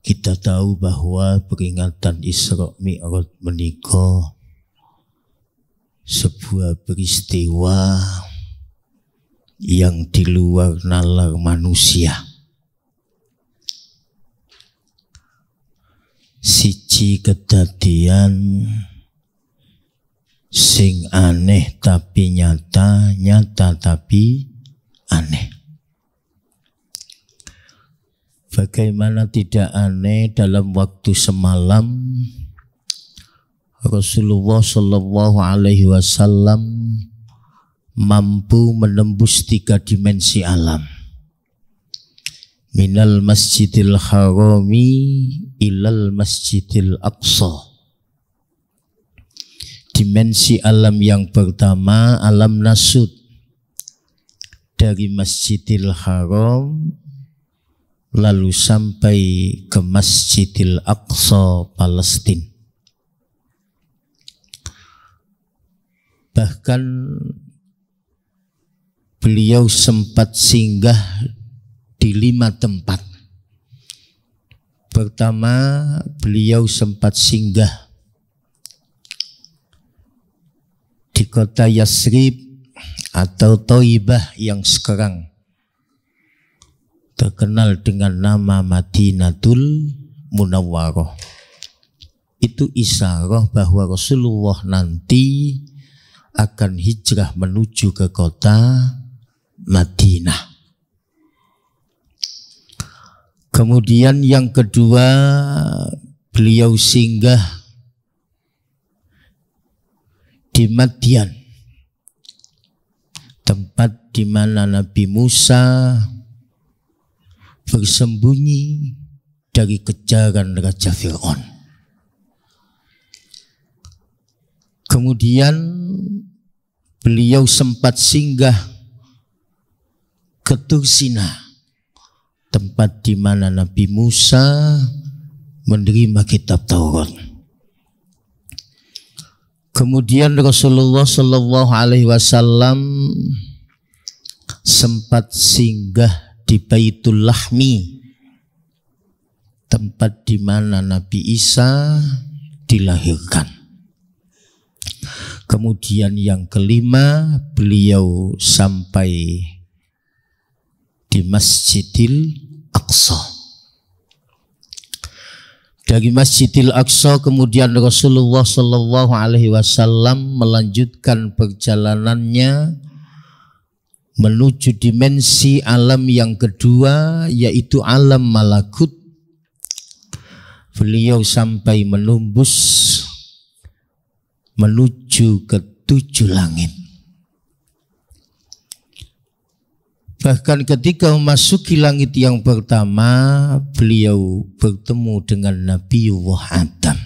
Kita tahu bahwa peringatan Isra Mi'raj menika sebuah peristiwa yang di luar nalar manusia. Siji kedadian sing aneh tapi nyata, nyata tapi aneh. Bagaimana tidak aneh dalam waktu semalam Rasulullah Shallallahu Alaihi Wasallam mampu menembus 3 dimensi alam. Minal masjidil harami ilal masjidil aqsa. Dimensi alam yang pertama alam nasud, dari masjidil haram lalu sampai ke masjidil aqsa Palestina. Bahkan beliau sempat singgah di 5 tempat. Pertama, beliau sempat singgah di kota Yasrib atau Thaibah yang sekarang terkenal dengan nama Madinatul Munawwarah. Itu isyarah bahwa Rasulullah nanti akan hijrah menuju ke kota Madinah. Kemudian yang kedua, beliau singgah di Madyan, tempat di mana Nabi Musa bersembunyi dari kejaran Raja Fir'aun. Kemudian beliau sempat singgah ke Tursina, tempat di mana Nabi Musa menerima kitab Taurat. Kemudian Rasulullah Shallallahu Alaihi Wasallam sempat singgah di Baitul Lahmi, tempat di mana Nabi Isa dilahirkan. Kemudian yang kelima, beliau sampai di Masjidil Aqsa. Dari Masjidil Aqsa kemudian Rasulullah Shallallahu Alaihi Wasallam melanjutkan perjalanannya menuju dimensi alam yang kedua, yaitu alam malakut. Beliau sampai menembus menuju ke 7 langit. Bahkan ketika memasuki langit yang pertama, beliau bertemu dengan Nabiullah Adam.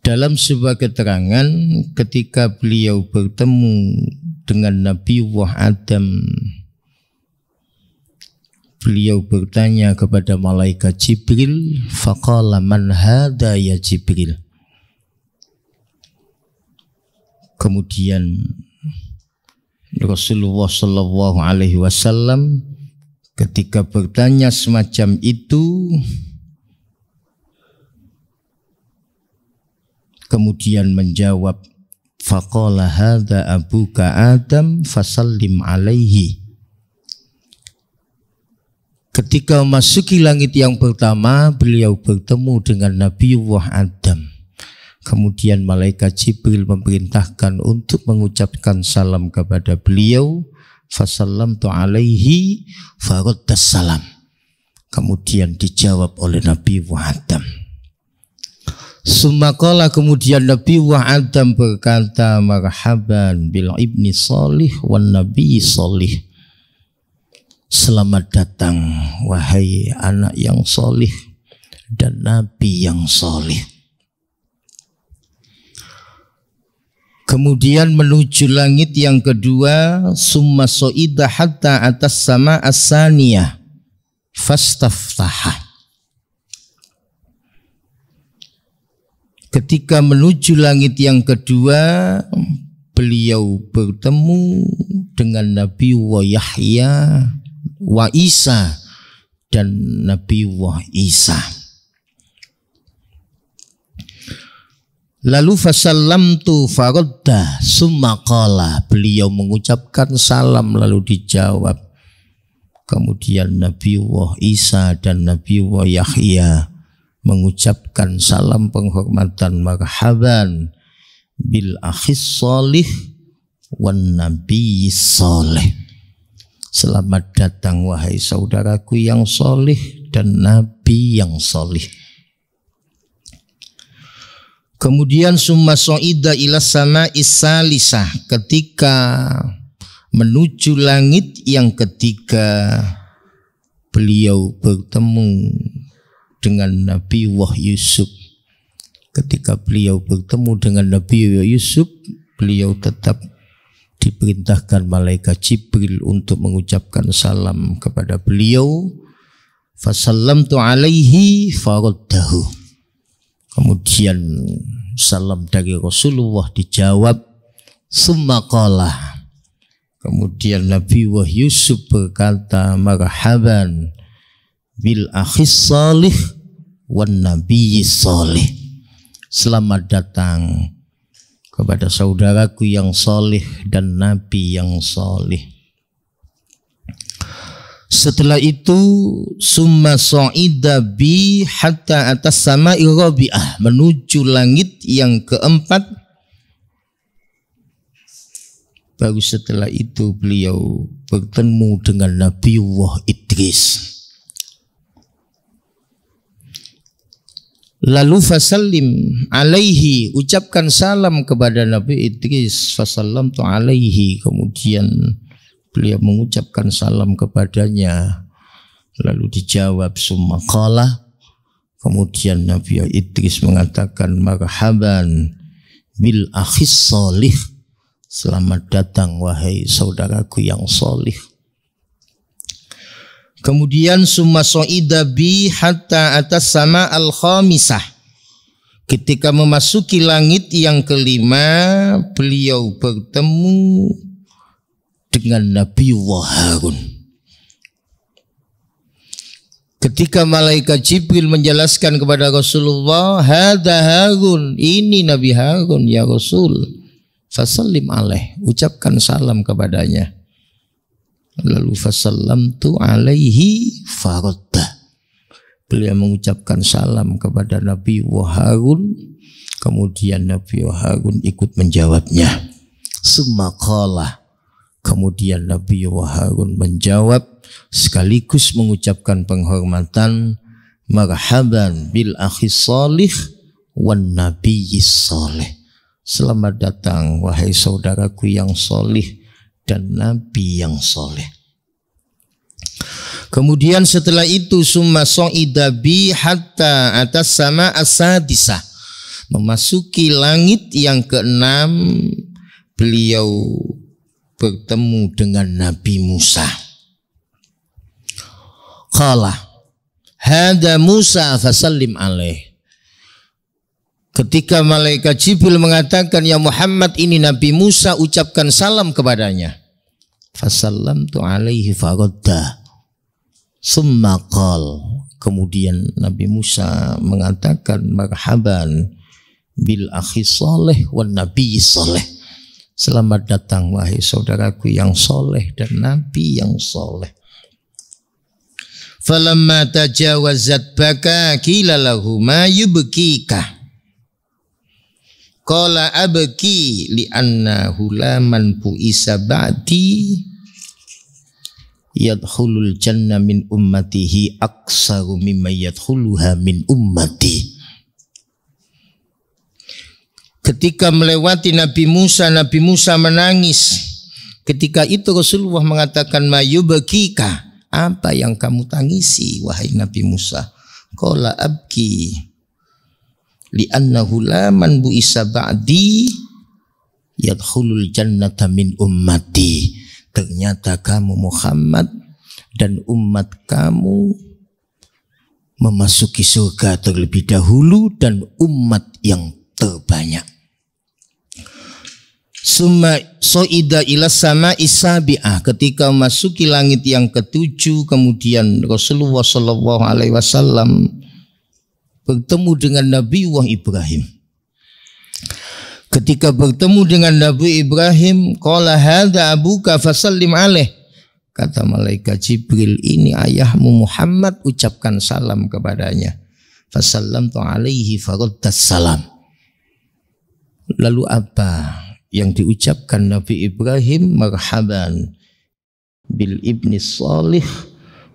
Dalam sebuah keterangan, ketika beliau bertemu dengan Nabiullah Adam, beliau bertanya kepada malaikat Jibril, faqala man hadha ya Jibril. Kemudian Rasulullah Shallallahu Alaihi Wasallam ketika bertanya semacam itu, kemudian menjawab, faqala hadza abuka Adam fasallim alaihi. Ketika memasuki langit yang pertama, beliau bertemu dengan Nabiullah Adam. Kemudian malaikat Jibril memerintahkan untuk mengucapkan salam kepada beliau. Fasallamtu alaihi faraddas salam. Kemudian dijawab oleh Nabiullah Adam. Sumaqala, kemudian Nabiullah Adam berkata, marhaban bil ibni salih wan nabi salih. Selamat datang wahai anak yang salih dan nabi yang salih. Kemudian menuju langit yang kedua, summa so'ida hatta atas sama as-saniyah fastaftaha. Ketika menuju langit yang kedua, beliau bertemu dengan Nabi Yahya wa Isa dan Nabiullah Isa. Lalu fasallamtu faradda summa qala, beliau mengucapkan salam lalu dijawab. Kemudian Nabiullah Isa dan Nabiullah Yahya mengucapkan salam penghormatan, marhaban bil akhis sholih wan nabi sholih. Selamat datang wahai saudaraku yang solih dan nabi yang solih. Kemudian summa so'ida ila sama'is salisah, ketika menuju langit yang ketiga beliau bertemu dengan Nabiullah Yusuf. Ketika beliau bertemu dengan Nabiullah Yusuf, beliau tetap diperintahkan malaikat Jibril untuk mengucapkan salam kepada beliau. Fasallamtu alaihi faraddahu. Kemudian salam dari Rasulullah dijawab. Summa qala, kemudian Nabiullah Yusuf berkata, marhaban bil akhis salih wan nabiyyi salih. Selamat datang kepada saudaraku yang solih dan nabi yang solih. Setelah itu summa so'ida bi hatta atas sama'i rabi'ah, menuju langit yang keempat. Baru setelah itu beliau bertemu dengan Nabiullah Idris. Lalu fasallim alaihi, ucapkan salam kepada Nabi Idris. Fasallamtu alaihi, kemudian beliau mengucapkan salam kepadanya. Lalu dijawab summa qala, kemudian Nabi Idris mengatakan marhaban bil akhis sholih, selamat datang wahai saudaraku yang solih. Kemudian summa so'ida bi hatta atas sama al-khamisah, ketika memasuki langit yang kelima beliau bertemu dengan Nabiullah Harun. Ketika malaikat Jibril menjelaskan kepada Rasulullah, hadza Harun, ini Nabi Harun ya Rasul. Fasallim alaih, ucapkan salam kepadanya. Lalu fasallamtu alaihi faradda, beliau mengucapkan salam kepada Nabi Harun. Kemudian Nabi Harun ikut menjawabnya. Summa qala, kemudian Nabi Harun menjawab sekaligus mengucapkan penghormatan, marhaban bil akhis sholih wan nabiyyi sholih. Selamat datang wahai saudaraku yang solih dan nabi yang soleh. Kemudian setelah itu summa so'ida bi hatta atas sama as-sadisah, memasuki langit yang keenam beliau bertemu dengan Nabi Musa. Qala hada Musa fasallim alaih. Ketika malaikat Jibril mengatakan ya Muhammad, ini Nabi Musa, ucapkan salam kepadanya. Fasallamtu alaihi faradda summa qal, kemudian Nabi Musa mengatakan marhaban bil akhi soleh wan nabi soleh. Selamat datang wahai saudaraku yang soleh dan nabi yang soleh. Falamma tajawazat baka qila lahu ma yubkika. Qala abki li anna hulaman bu'isa ba'di yadkhulul jannah min ummatihi aksaru mimma yadkhuluha min ummati. Ketika melewati Nabi Musa menangis. Ketika itu Rasulullah mengatakan mayubkika, apa yang kamu tangisi wahai Nabi Musa? Qala abki li'annahu laman bu'isa ba'di yadkhulul jannata min ummati. Ternyata kamu Muhammad dan umat kamu memasuki surga terlebih dahulu dan umat yang terbanyak. Summa so'ida ila sama'i sabi'ah, ketika masuki langit yang ketujuh, kemudian Rasulullah sallallahu alaihi wasallam bertemu dengan Nabiullah Ibrahim. Ketika bertemu dengan Nabi Ibrahim, qala hadza abuka fasallim alaih. Kata malaikat Jibril, ini ayahmu Muhammad, ucapkan salam kepadanya. Fasallamtu alaihi faraddas salam. Lalu apa yang diucapkan Nabi Ibrahim? Marhaban bil ibni salih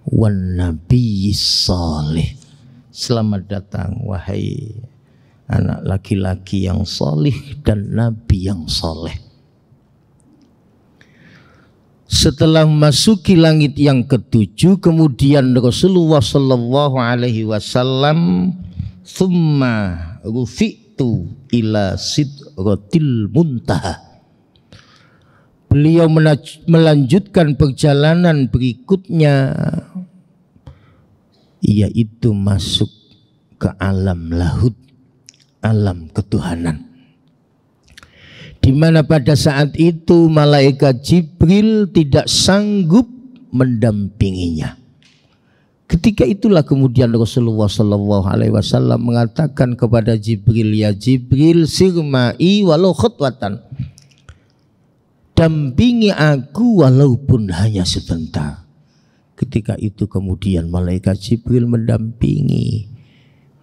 wan nabi salih. Selamat datang wahai anak laki-laki yang salih dan nabi yang saleh. Setelah memasuki langit yang ketujuh, kemudian Rasulullah sallallahu alaihi wasallam thumma rufi'tu ila sidratil muntaha. Beliau melanjutkan perjalanan berikutnya, yaitu masuk ke alam lahud, alam ketuhanan, di mana pada saat itu malaikat Jibril tidak sanggup mendampinginya. Ketika itulah kemudian Rasulullah sallallahu alaihi wasallam mengatakan kepada Jibril, ya Jibril, sirma'i walau khutwatan, dampingi aku walaupun hanya sebentar. Ketika itu kemudian malaikat Jibril mendampingi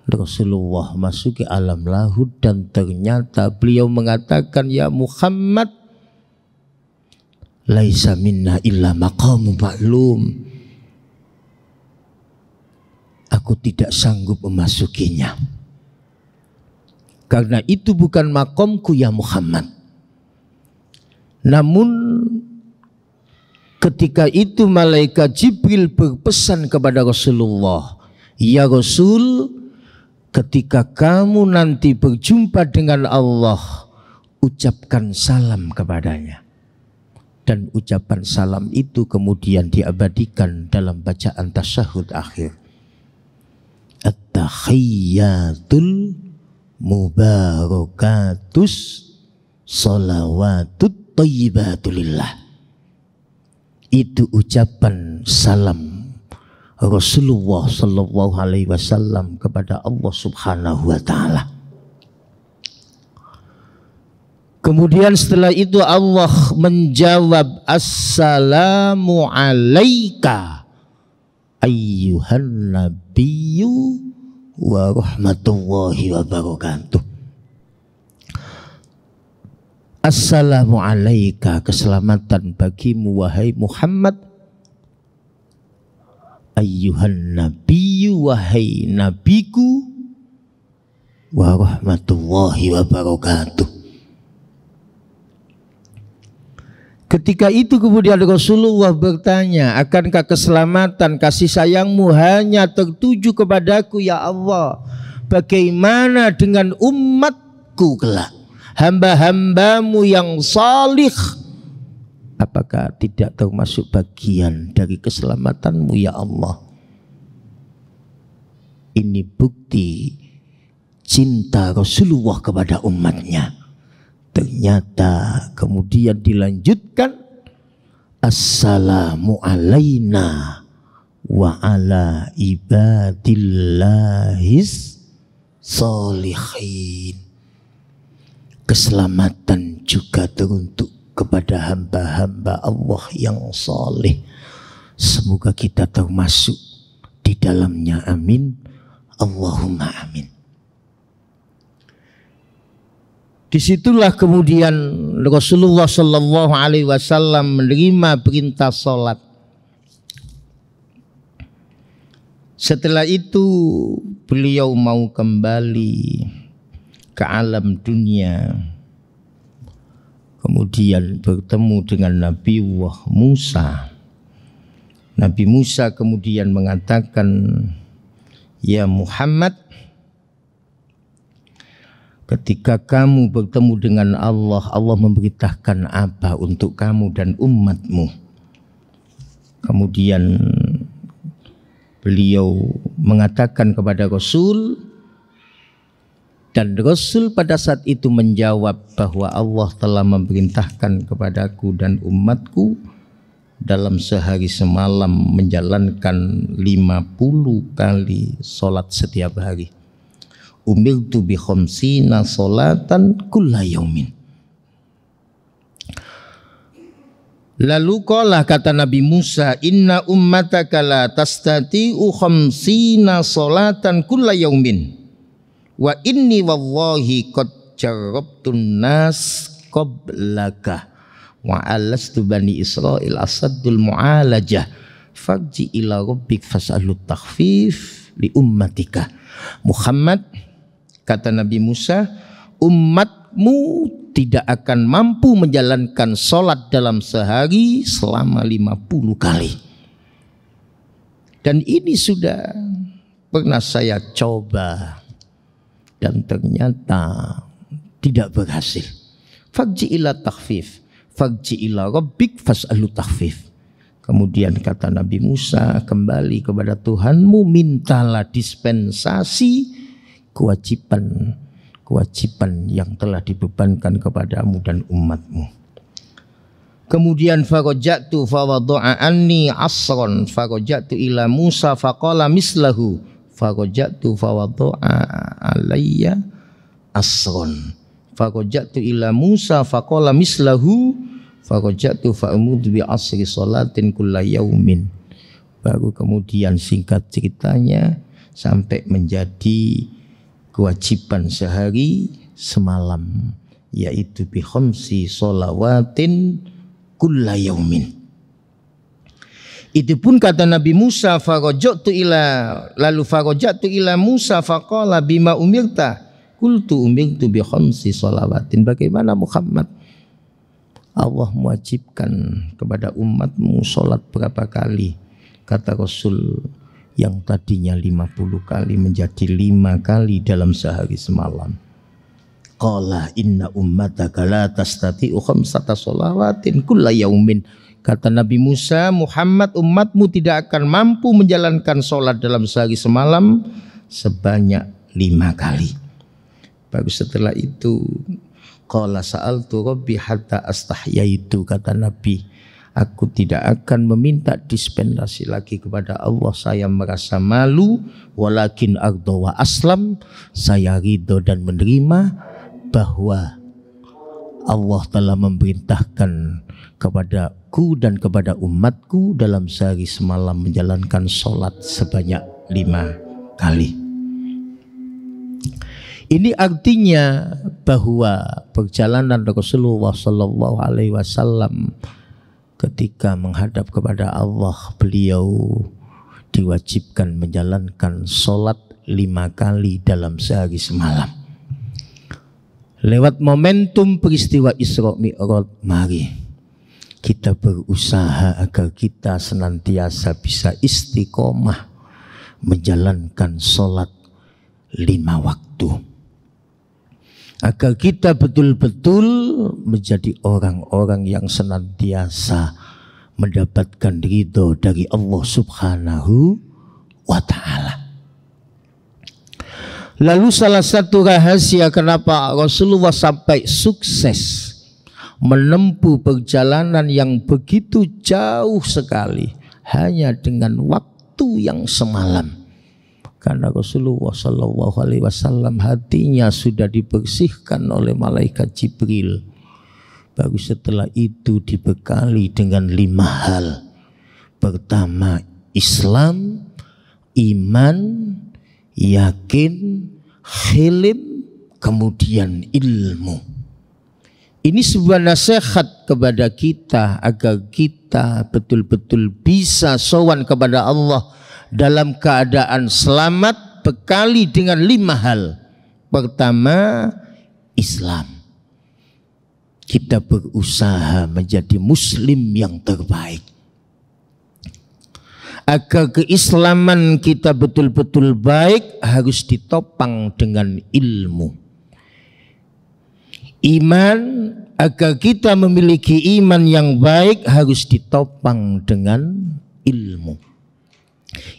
Rasulullah masuk ke alam lahud, dan ternyata beliau mengatakan, ya Muhammad, laisa minna illa maqamu ma'lum. Aku tidak sanggup memasukinya, karena itu bukan makomku ya Muhammad. Namun ketika itu malaikat Jibril berpesan kepada Rasulullah, ya Rasul, ketika kamu nanti berjumpa dengan Allah, ucapkan salam kepadanya. Dan ucapan salam itu kemudian diabadikan dalam bacaan tasyahud akhir. At-tahiyyatul mubarakatus salawatut thayyibatulillah. Itu ucapan salam Rasulullah sallallahu alaihi wasallam kepada Allah Subhanahu wa taala. Kemudian setelah itu Allah menjawab, assalamu alaika ayyuhan nabiyyu wa rahmatullahi wa barakatuh. Assalamu alaika, keselamatan bagimu wahai Muhammad, ayyuhan nabiyyu, wahai nabiku, wa rahmatullahi wa barakatuh. Ketika itu kemudian Rasulullah bertanya, akankah keselamatan kasih sayangmu hanya tertuju kepadaku ya Allah? Bagaimana dengan umatku kelak, hamba-hambamu yang salih? Apakah tidak termasuk bagian dari keselamatanmu ya Allah? Ini bukti cinta Rasulullah kepada umatnya. Ternyata kemudian dilanjutkan, assalamu alaina wa ala ibadillahis sholihin. Keselamatan juga teruntuk kepada hamba-hamba Allah yang saleh. Semoga kita termasuk di dalamnya, amin, Allahumma amin. Disitulah kemudian Rasulullah sallallahu alaihi wasallam menerima perintah salat. Setelah itu beliau mau kembali ke alam dunia. Kemudian bertemu dengan Nabiullah Musa. Nabi Musa kemudian mengatakan, ya Muhammad, ketika kamu bertemu dengan Allah, Allah memberitakan apa untuk kamu dan umatmu? Kemudian beliau mengatakan kepada Rasul, Dan Rasul pada saat itu menjawab bahwa Allah telah memerintahkan kepadaku dan umatku dalam sehari semalam menjalankan 50 kali sholat setiap hari. Umirtu bi khamsina sholatan kulla yaumin. Lalu qala, kata Nabi Musa, inna ummataka la tastati'u khamsina sholatan kulla yaumin. Wa inni wallahi qad jarrabtun nas qablaka wa alastu bani Israil asaddul mu'alajah fajji ila rabbik fas'alut takhfif li ummatika. Muhammad, kata Nabi Musa, umatmu tidak akan mampu menjalankan sholat dalam sehari selama 50 kali. Dan ini sudah pernah saya coba dan ternyata tidak berhasil. Fajji ila takhfif, fajji ila rabbik fas'alu takhfif. Kemudian kata Nabi Musa, kembali kepada Tuhanmu, mintalah dispensasi kewajiban yang telah dibebankan kepadamu dan umatmu. Kemudian farajatu fawadha'a anni asron farajatu ila Musa faqala mislahu farajatu fawadha'a alayya asron farajatu ila Musa faqala mislahu farajatu fa'amud bi asri salatin kulla yaumin. Baru kemudian singkat ceritanya sampai menjadi kewajiban sehari semalam, yaitu bi khamsi sholawatin kulla yaumin. Itu pun kata Nabi Musa, farajatu ila Musa faqala bima umirta qultu umirtu bi khamsi sholawatin. Bagaimana Muhammad? Allah mewajibkan kepada umatmu sholat berapa kali? Kata Rasul, yang tadinya 50 kali menjadi 5 kali dalam sehari semalam. Qala inna ummataka la tastati'u khamsata sholawatin kulla yaumin. Kata Nabi Musa, Muhammad, umatmu tidak akan mampu menjalankan sholat dalam sehari semalam sebanyak 5 kali. Baru setelah itu, qala sa'altu rabbi hatta astahyaitu, kata Nabi, aku tidak akan meminta dispensasi lagi kepada Allah. Saya merasa malu. Walakin ardo wa aslam. Saya ridho dan menerima bahwa Allah telah memerintahkan kepadaku dan kepada umatku dalam sehari semalam menjalankan sholat sebanyak 5 kali. Ini artinya bahwa perjalanan Rasulullah SAW ketika menghadap kepada Allah, beliau diwajibkan menjalankan sholat 5 kali dalam sehari semalam. Lewat momentum peristiwa Isra Mi'raj, mari kita berusaha agar kita senantiasa bisa istiqomah menjalankan sholat 5 waktu. Agar kita betul-betul menjadi orang-orang yang senantiasa mendapatkan ridho dari Allah Subhanahu wa ta'ala. Lalu salah satu rahasia kenapa Rasulullah sampai sukses menempuh perjalanan yang begitu jauh sekali hanya dengan waktu yang semalam. Karena Rasulullah SAW hatinya sudah dibersihkan oleh malaikat Jibril. Baru setelah itu dibekali dengan 5 hal. Pertama, Islam, iman, yakin, hilm, kemudian ilmu. Ini sebuah nasihat kepada kita agar kita betul-betul bisa sowan kepada Allah dalam keadaan selamat, bekali dengan 5 hal. Pertama, Islam. Kita berusaha menjadi muslim yang terbaik. Agar keislaman kita betul-betul baik harus ditopang dengan ilmu. Iman, agar kita memiliki iman yang baik harus ditopang dengan ilmu.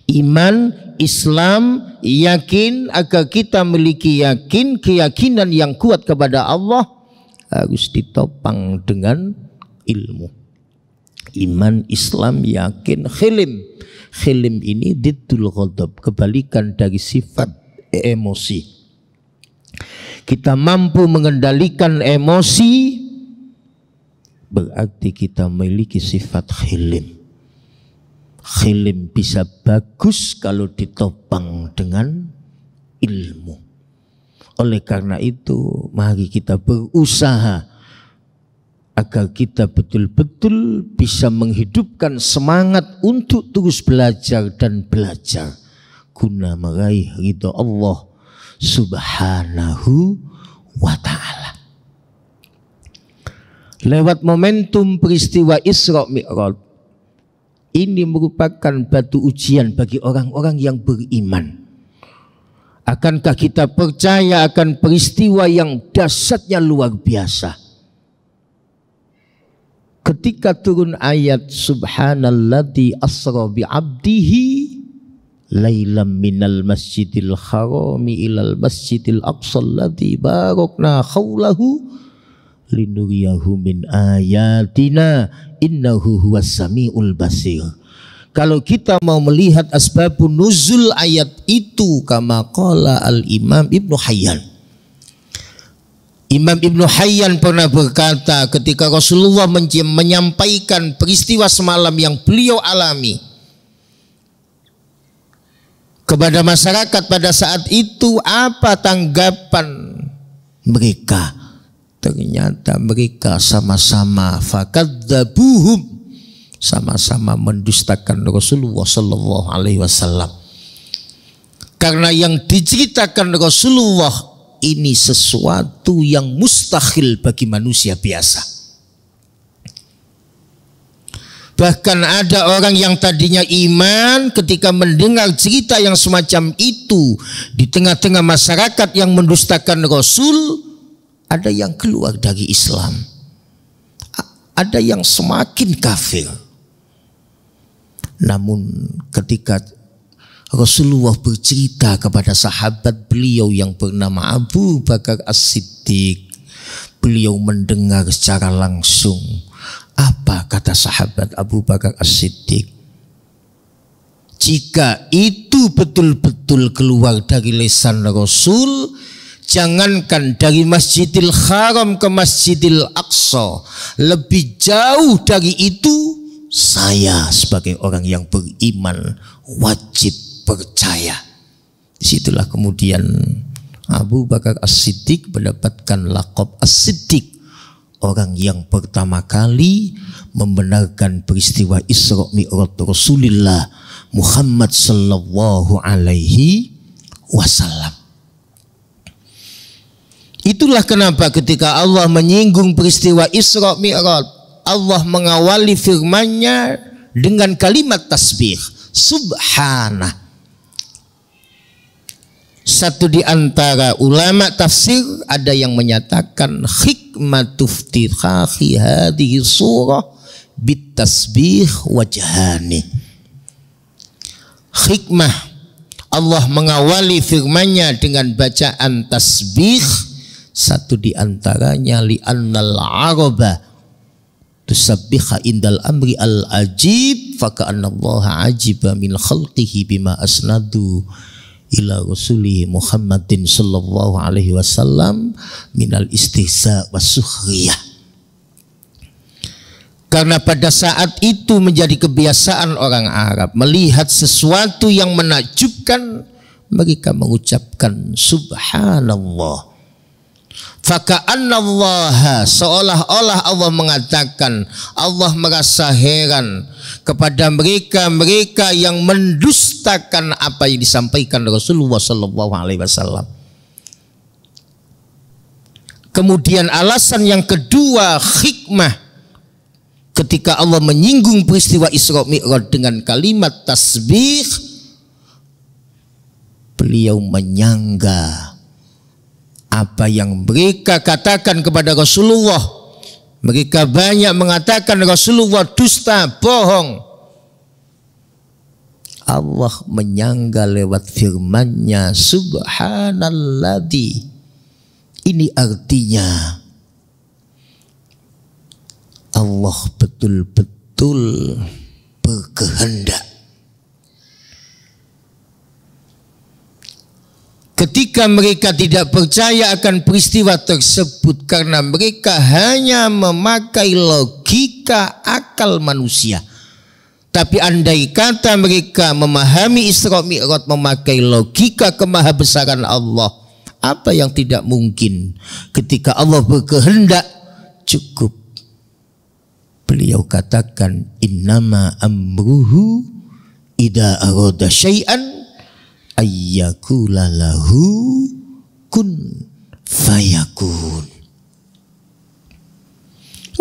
Iman, Islam, yakin, agar kita memiliki keyakinan yang kuat kepada Allah harus ditopang dengan ilmu. Iman, Islam, yakin, khilim. Khilim ini diddul ghadab, kebalikan dari sifat emosi. Kita mampu mengendalikan emosi, berarti kita memiliki sifat khilim. Khilim bisa bagus kalau ditopang dengan ilmu. Oleh karena itu, mari kita berusaha agar kita betul-betul bisa menghidupkan semangat untuk terus belajar dan belajar guna meraih ridha Allah Subhanahu wa ta'ala. Lewat momentum peristiwa Isra Mi'raj, ini merupakan batu ujian bagi orang-orang yang beriman. Akankah kita percaya akan peristiwa yang dahsyatnya luar biasa? Ketika turun ayat Subhanalladzi asra bi'abdihi lailam minal masjidil harami ilal masjidil aqsa alladzi barakna haulahu linuriyahu min ayatina innahu huwas samiul basir. Kalau kita mau melihat asbabun nuzul ayat itu, kama qala al-Imam Ibnu Hayyan. Imam Ibnu Hayyan pernah berkata ketika Rasulullah menyampaikan peristiwa semalam yang beliau alami kepada masyarakat pada saat itu, apa tanggapan mereka? Ternyata mereka sama-sama fakadzabuhum, sama-sama mendustakan Rasulullah sallallahu alaihi wasallam. Karena yang diceritakan Rasulullah ini sesuatu yang mustahil bagi manusia biasa. Bahkan ada orang yang tadinya iman ketika mendengar cerita yang semacam itu di tengah-tengah masyarakat yang mendustakan Rasul, ada yang keluar dari Islam, ada yang semakin kafir. Namun ketika Rasulullah bercerita kepada sahabat beliau yang bernama Abu Bakar As-Siddiq, beliau mendengar secara langsung. Apa kata sahabat Abu Bakar As-Siddiq? Jika itu betul-betul keluar dari lisan Rasul, jangankan dari Masjidil Haram ke Masjidil Aqsa, lebih jauh dari itu, saya sebagai orang yang beriman wajib percaya. Disitulah kemudian Abu Bakar As-Siddiq mendapatkan laqab As-Siddiq, orang yang pertama kali membenarkan peristiwa Isra Mi'raj Rasulullah Muhammad sallallahu alaihi wasallam. Itulah kenapa ketika Allah menyinggung peristiwa Isra Mi'raj, Allah mengawali firman-Nya dengan kalimat tasbih, subhana. Satu di antara ulama tafsir ada yang menyatakan hikmatu iftikhahi hadhihi surah bitasbih wajhani. Hikmah Allah mengawali firman-Nya dengan bacaan tasbih, satu di antaranya li'annal araba tusabbiha indal amri al-ajib faka'annallaha ajiba min khalqihi bima asnadu ila rasulihi Muhammadin sallallahu alaihi wasallam minal istihza was sukhriyah. Karena pada saat itu menjadi kebiasaan orang Arab melihat sesuatu yang menakjubkan, mereka mengucapkan subhanallah. Faka'annallaha, seolah-olah Allah mengatakan, Allah merasa heran kepada mereka yang mendustakan apa yang disampaikan Rasulullah sallallahu alaihi wasallam. Kemudian alasan yang kedua, hikmah ketika Allah menyinggung peristiwa Isra Mi'raj dengan kalimat tasbih, beliau menyangga apa yang mereka katakan kepada Rasulullah. Mereka banyak mengatakan Rasulullah dusta, bohong. Allah menyangga lewat firman-Nya subhanalladzi. Ini artinya Allah betul-betul berkehendak. Ketika mereka tidak percaya akan peristiwa tersebut karena mereka hanya memakai logika akal manusia. Tapi andai kata mereka memahami Isra Mi'raj memakai logika kemahabesaran Allah, apa yang tidak mungkin? Ketika Allah berkehendak, cukup beliau katakan innama amruhu idza arada syai'an ayyakula lahu kun fayakun.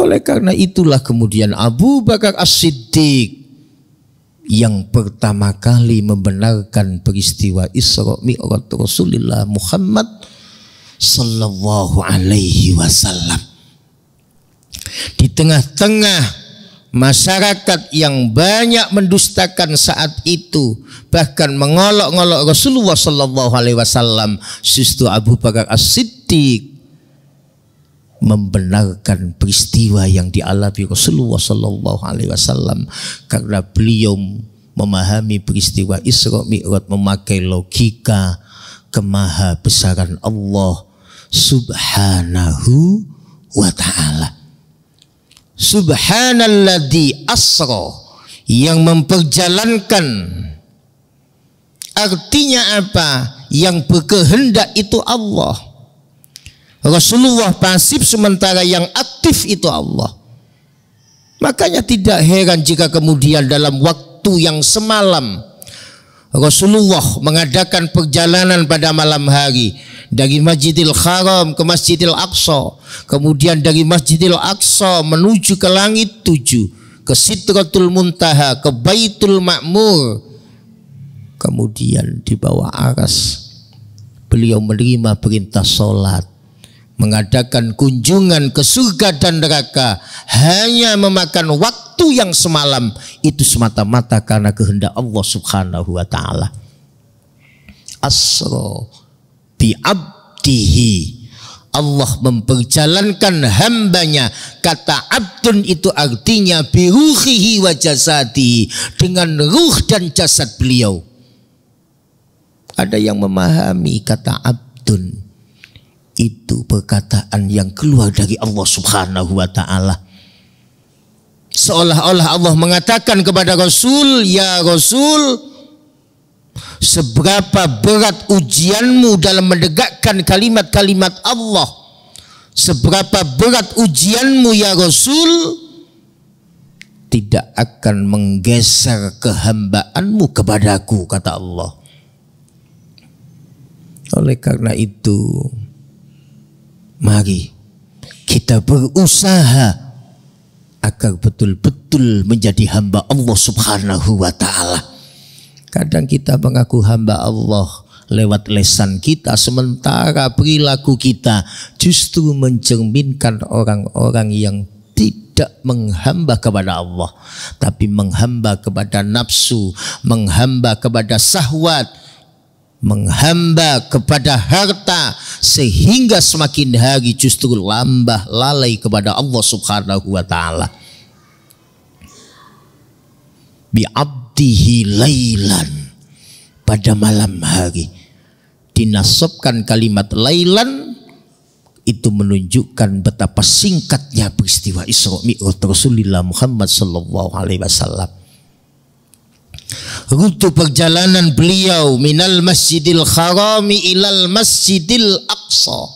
Oleh karena itulah kemudian Abu Bakar As-Siddiq yang pertama kali membenarkan peristiwa Isra Mi'raj Rasulullah Muhammad sallallahu alaihi wasallam. Di tengah-tengah masyarakat yang banyak mendustakan saat itu, bahkan mengolok-ngolok Rasulullah sallallahu alaihi wasallam, justru Abu Bakar As-Siddiq membenarkan peristiwa yang dialami Rasulullah sallallahu alaihi wasallam karena beliau memahami peristiwa Isra Mi'raj memakai logika kemahabesaran Allah subhanahu wa ta'ala. Subhanalladzi asra, yang memperjalankan. Artinya apa? Yang berkehendak itu Allah. Rasulullah pasif sementara yang aktif itu Allah. Makanya tidak heran jika kemudian dalam waktu yang semalam Rasulullah mengadakan perjalanan pada malam hari dari Masjidil Haram ke Masjidil Aqsa, kemudian dari Masjidil Aqsa menuju ke langit 7, ke Sidratul Muntaha, ke Baitul Ma'mur, kemudian di bawah aras beliau menerima perintah sholat, mengadakan kunjungan ke surga dan neraka, hanya memakan waktu yang semalam itu semata-mata karena kehendak Allah subhanahu wa ta'ala. Asra bi'abdihi, Allah memperjalankan hambanya. Kata abdun itu artinya biruhihi wa jasadihi, dengan ruh dan jasad beliau. Ada yang memahami kata abdun itu perkataan yang keluar dari Allah subhanahu wa ta'ala, seolah-olah Allah mengatakan kepada Rasul, ya Rasul, seberapa berat ujianmu dalam menegakkan kalimat-kalimat Allah, seberapa berat ujianmu ya Rasul, tidak akan menggeser kehambaanmu kepadaku, kata Allah. Oleh karena itu, mari kita berusaha agar betul-betul menjadi hamba Allah subhanahu wa ta'ala. Kadang kita mengaku hamba Allah lewat lesan kita, sementara perilaku kita justru mencerminkan orang-orang yang tidak menghamba kepada Allah, tapi menghamba kepada nafsu, menghamba kepada syahwat, menghamba kepada harta, sehingga semakin hari justru lalai kepada Allah subhanahu wa ta'ala. Bi'abdihi lailan, pada malam hari. Dinasabkan kalimat lailan itu menunjukkan betapa singkatnya peristiwa Isra Mi'raj Rasulullah Muhammad sallallahu alaihi wasallam. Rute perjalanan beliau minal Masjidil Harami ilal Masjidil Aqsa,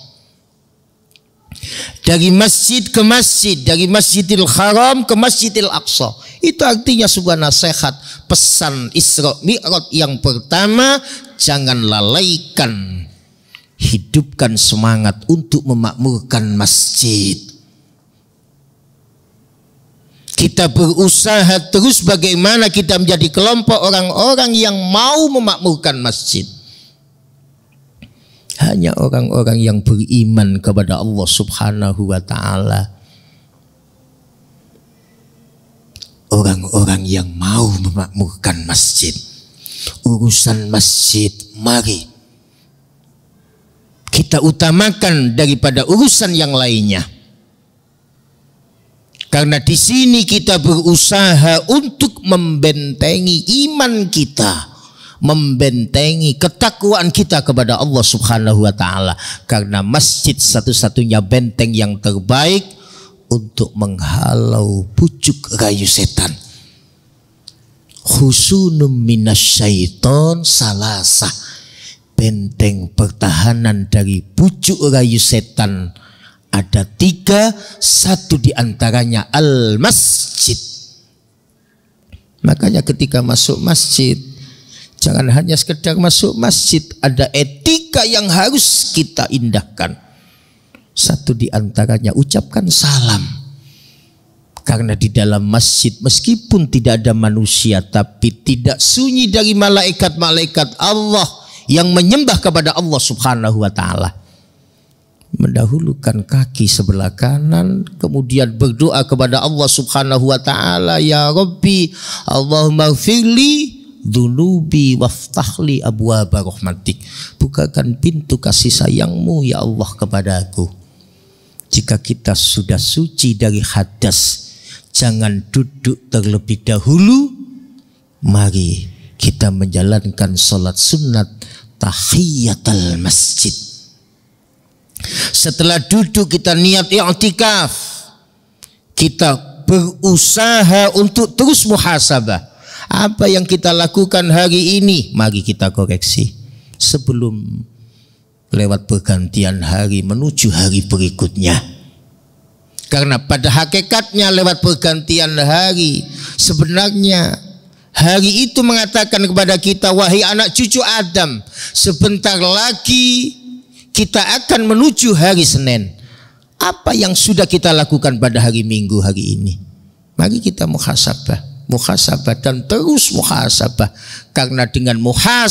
dari masjid ke masjid, dari Masjidil Haram ke Masjidil Aqsa. Itu artinya sebuah nasihat, pesan Isra Mi'raj yang pertama, jangan lalaikan, hidupkan semangat untuk memakmurkan masjid. Kita berusaha terus bagaimana kita menjadi kelompok orang-orang yang mau memakmurkan masjid. Hanya orang-orang yang beriman kepada Allah subhanahu wa ta'ala, orang-orang yang mau memakmurkan masjid. urusan masjid, mari kita utamakan daripada urusan yang lainnya. Karena di sini kita berusaha untuk membentengi iman kita, membentengi ketakwaan kita kepada Allah Subhanahu wa taala. Karena masjid satu-satunya benteng yang terbaik untuk menghalau pucuk rayu setan. Khusunum minasyaiton salasa, benteng pertahanan dari pucuk rayu setan ada 3, satu diantaranya al-masjid. Makanya ketika masuk masjid, jangan hanya sekedar masuk masjid, ada etika yang harus kita indahkan. Satu diantaranya ucapkan salam. Karena di dalam masjid meskipun tidak ada manusia, tapi tidak sunyi dari malaikat-malaikat Allah yang menyembah kepada Allah Subhanahu wa taala. Mendahulukan kaki sebelah kanan, kemudian berdoa kepada Allah Subhanahu wa taala, ya Rabbi, Allahumma firli dzunubi waftahli abwaaba rahmatik. Bukakan pintu kasih sayangmu ya Allah kepadaku. Jika kita sudah suci dari hadas, jangan duduk terlebih dahulu. Mari kita menjalankan sholat sunat tahiyatul masjid. Setelah duduk kita niat i'tikaf, kita berusaha untuk terus muhasabah. Apa yang kita lakukan hari ini, mari kita koreksi sebelum lewat pergantian hari menuju hari berikutnya. Karena pada hakikatnya lewat pergantian hari, sebenarnya hari itu mengatakan kepada kita, wahai anak cucu Adam, sebentar lagi kita akan menuju hari Senin. Apa yang sudah kita lakukan pada hari Minggu hari ini? Mari kita muhasabah dan terus muhasabah. Karena dengan muhasabah